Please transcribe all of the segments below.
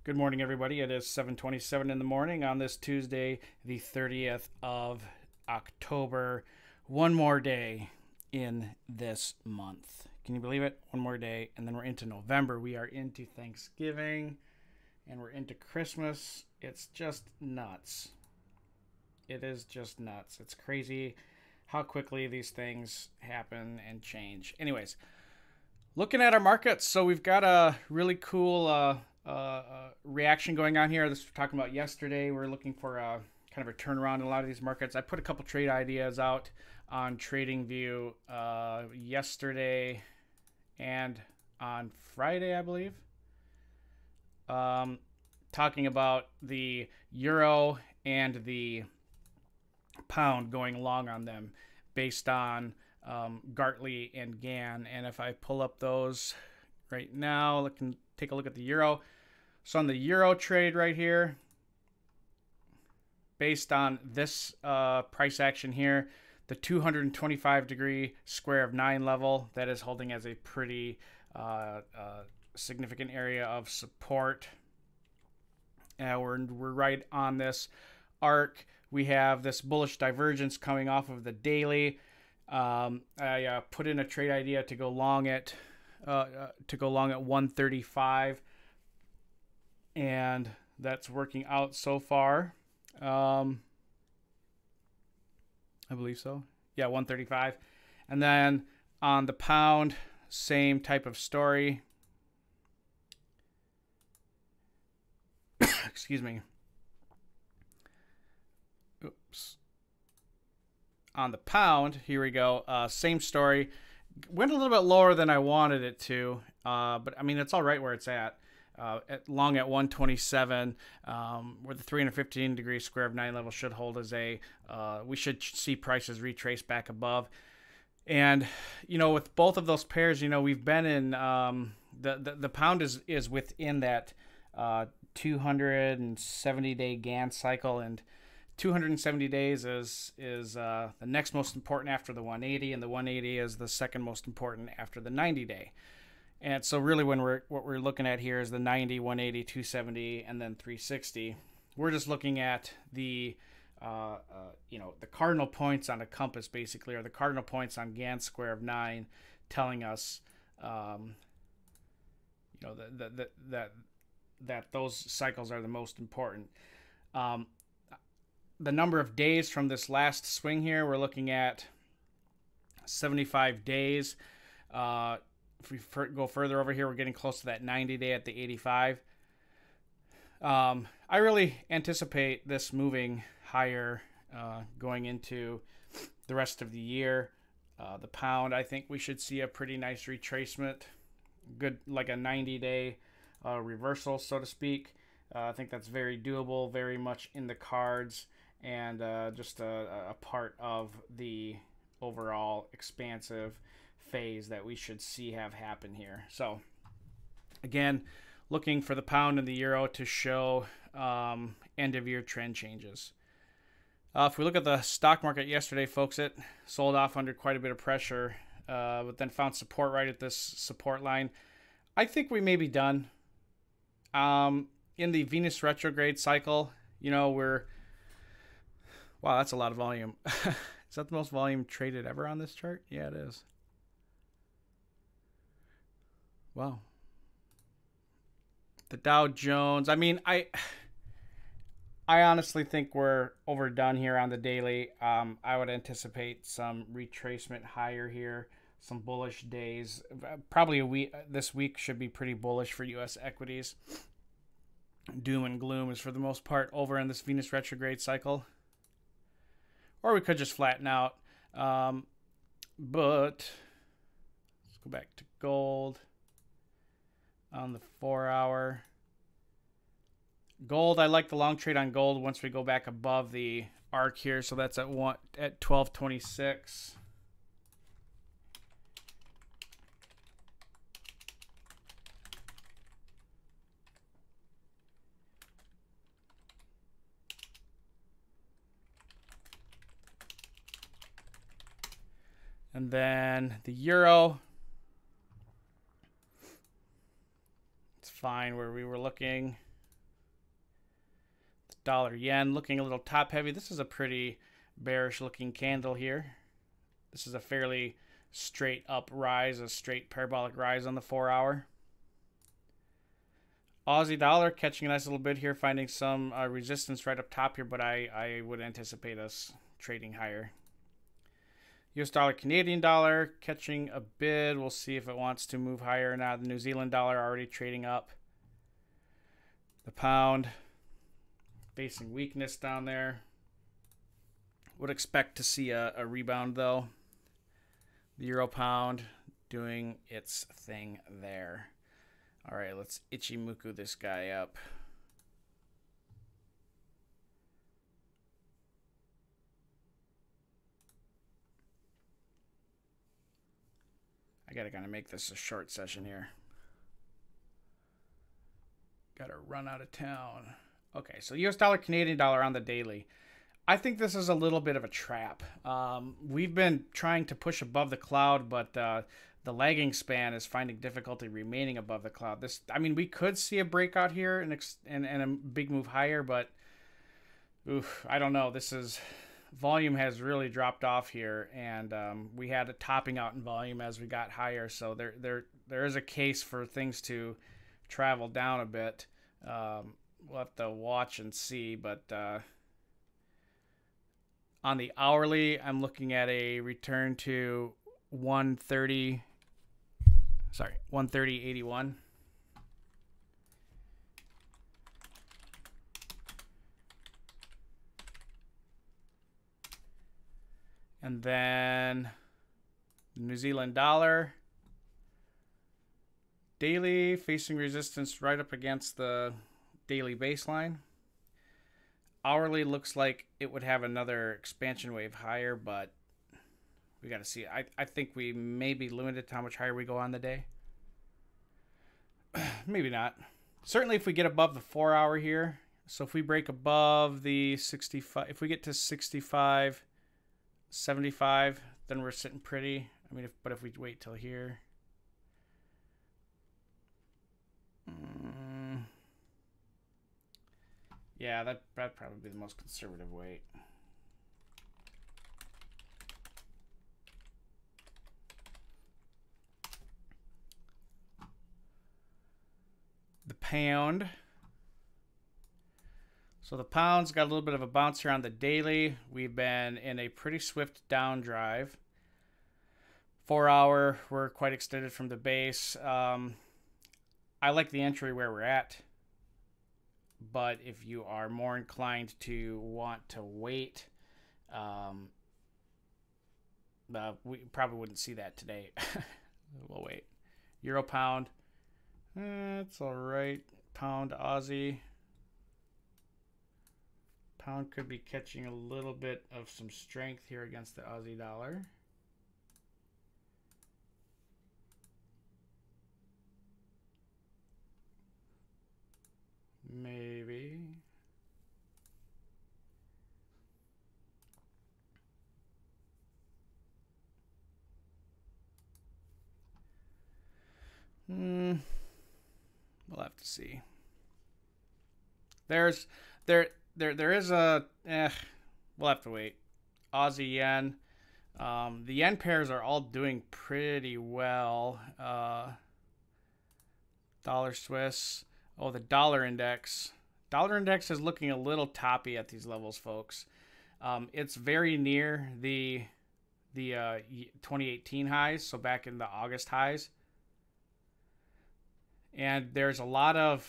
Good morning, everybody. It is 7:27 in the morning on this Tuesday, the 30th of October. One more day in this month. Can you believe it? One more day, and then we're into November. We are into Thanksgiving, and we're into Christmas. It's just nuts. It is just nuts. It's crazy how quickly these things happen and change. Anyways, looking at our markets, so we've got a really cool reaction going on here. This we're talking about yesterday. We're looking for a kind of a turnaround in a lot of these markets. I put a couple trade ideas out on TradingView yesterday and on Friday, I believe, talking about the euro and the pound, going long on them based on Gartley and Gann. And if I pull up those right now, take a look at the euro. So on the euro trade right here, based on this price action here, the 225-degree square of 9 level, that is holding as a pretty significant area of support. We're right on this arc. We have this bullish divergence coming off of the daily. I put in a trade idea to go long at 135, and that's working out so far. I believe so. Yeah, 135. And then on the pound, same type of story. Excuse me. Oops. On the pound, here we go. Same story. Went a little bit lower than I wanted it to, but I mean, it's all right where it's at. Long at 127, where the 315-degree square of 9 level should hold as a, we should see prices retrace back above. And, you know, with both of those pairs, you know, we've been in, the pound is within that 270-day Gann cycle, and 270 days is the next most important after the 180, and the 180 is the second most important after the 90-day. And so really what we're looking at here is the 90, 180, 270, and then 360. We're just looking at the the cardinal points on a compass, basically, or the cardinal points on Gann square of 9, telling us that those cycles are the most important. The number of days from this last swing here, we're looking at 75 days. If we go further over here, we're getting close to that 90-day at the 85. I really anticipate this moving higher going into the rest of the year. The pound, I think we should see a pretty nice retracement, good, like a 90-day reversal, so to speak. I think that's very doable, very much in the cards, and just a part of the overall expansive phase that we should see have happen here. So again, looking for the pound and the euro to show end of year trend changes. If we look at the stock market yesterday, folks, it sold off under quite a bit of pressure, but then found support right at this support line. I think we may be done. In the Venus retrograde cycle, you know, wow, that's a lot of volume. Is that the most volume traded ever on this chart? Yeah, it is. Wow. The Dow Jones, I mean, I honestly think we're overdone here on the daily. I would anticipate some retracement higher here, some bullish days. Probably this week should be pretty bullish for U.S. equities. Doom and gloom is for the most part over in this Venus retrograde cycle. Or we could just flatten out. But let's go back to gold. On the 4-hour. Gold, I like the long trade on gold once we go back above the arc here. So that's at 1226. And then the euro, it's fine where we were looking. dollar yen looking a little top heavy. This is a pretty bearish looking candle here. This is a fairly straight up rise, a straight parabolic rise on the 4 hour. Aussie dollar catching a nice little bit here, finding some resistance right up top here, but I would anticipate us trading higher. US dollar, Canadian dollar catching a bid. We'll see if it wants to move higher or not. The New Zealand dollar already trading up. The pound facing weakness down there. Would expect to see a rebound though. The euro pound doing its thing there. All right, let's Ichimoku this guy up. I gotta kind of make this a short session here. Gotta run out of town. Okay, so US dollar, Canadian dollar on the daily. I think this is a little bit of a trap. We've been trying to push above the cloud, but the lagging span is finding difficulty remaining above the cloud. I mean, we could see a breakout here and a big move higher, but I don't know. Volume has really dropped off here, and we had a topping out in volume as we got higher. So there is a case for things to travel down a bit. We'll have to watch and see, but on the hourly, I'm looking at a return to 130.81. And then New Zealand dollar daily facing resistance right up against the daily baseline. Hourly looks like it would have another expansion wave higher, but we got to see. I think we may be limited to how much higher we go on the day. Maybe not. Certainly if we get above the 4 hour here. So if we break above the 65, if we get to 65, 75, then we're sitting pretty. I mean, if we wait till here. Yeah, that'd probably be the most conservative weight. The pound. So the pound's got a little bit of a bounce here on the daily. We've been in a pretty swift down drive. 4 hour, we're quite extended from the base. I like the entry where we're at. But if you are more inclined to want to wait, we probably wouldn't see that today. We'll wait. Euro pound. It's all right. Pound Aussie. Pound could be catching a little bit of some strength here against the Aussie dollar. Maybe. We'll have to see. There is a we'll have to wait. Aussie yen. The yen pairs are all doing pretty well. Dollar Swiss. Oh, the dollar index. Dollar index is looking a little toppy at these levels, folks. It's very near the 2018 highs, so back in the August highs. And there's a lot of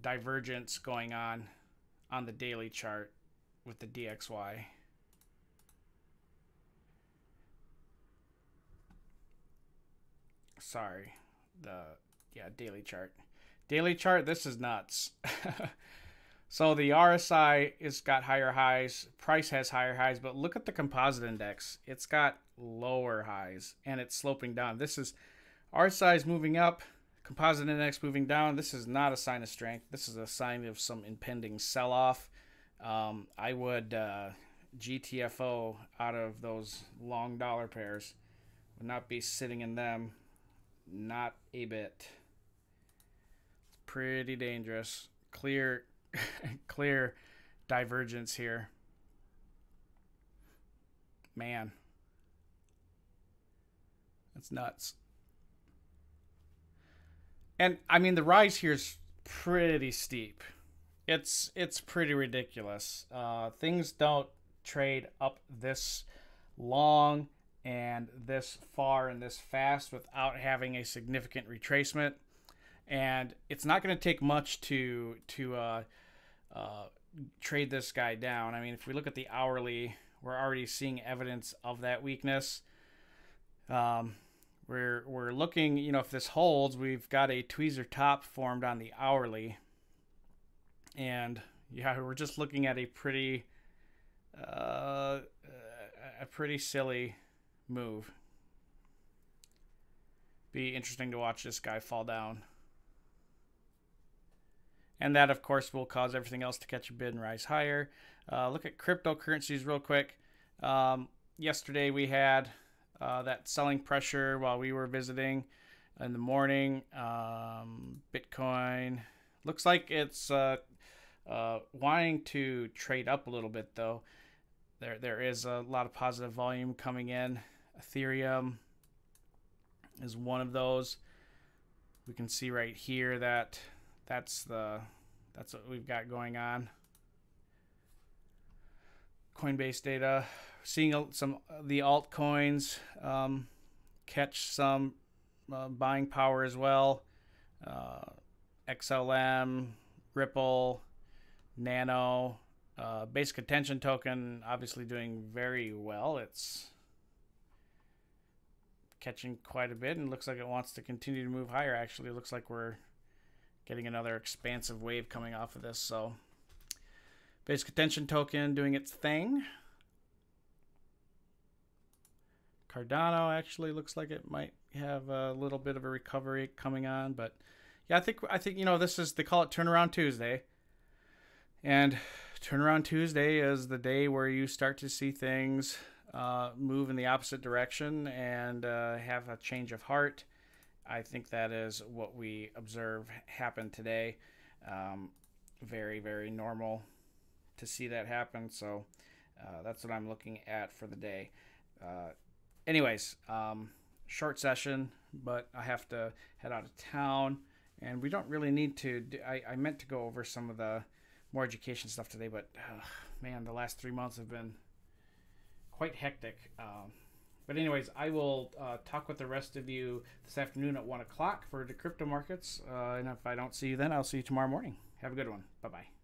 divergence going on the daily chart with the DXY. Sorry, daily chart. Daily chart, this is nuts. So the RSI has got higher highs, price has higher highs, but look at the composite index. It's got lower highs and it's sloping down. This is RSI is moving up, composite index moving down. This is not a sign of strength. This is a sign of some impending sell-off. I would GTFO out of those long dollar pairs. Would not be sitting in them. Not a bit. It's pretty dangerous. clear clear divergence here. Man, that's nuts. And I mean, the rise here is pretty steep. It's pretty ridiculous. Things don't trade up this long and this far and this fast without having a significant retracement. And it's not going to take much to trade this guy down. I mean, if we look at the hourly, we're already seeing evidence of that weakness. We're looking, you know, if this holds, we've got a tweezer top formed on the hourly. And yeah, we're just looking at a pretty silly move. Be interesting to watch this guy fall down. And that, of course, will cause everything else to catch a bid and rise higher. Look at cryptocurrencies real quick. Yesterday we had that selling pressure while we were visiting in the morning. Bitcoin looks like it's wanting to trade up a little bit, though. There is a lot of positive volume coming in. Ethereum is one of those. We can see right here that that's what we've got going on. Coinbase data, seeing some of the altcoins catch some buying power as well. XLM, Ripple, Nano, basic attention token obviously doing very well. It's catching quite a bit and looks like it wants to continue to move higher. Actually, it looks like we're getting another expansive wave coming off of this. So basic attention token doing its thing. Cardano actually looks like it might have a little bit of a recovery coming on, but yeah, I think you know, this is, they call it Turnaround Tuesday. And Turnaround Tuesday is the day where you start to see things move in the opposite direction and have a change of heart. I think that is what we observe happen today. Very, very normal to see that happen. So that's what I'm looking at for the day. Anyways, short session, but I have to head out of town. And we don't really need to. I meant to go over some of the more education stuff today, but man, the last 3 months have been quite hectic. But anyways, I will talk with the rest of you this afternoon at 1 o'clock for DeCryptoMarkets. And if I don't see you then, I'll see you tomorrow morning. Have a good one. Bye-bye.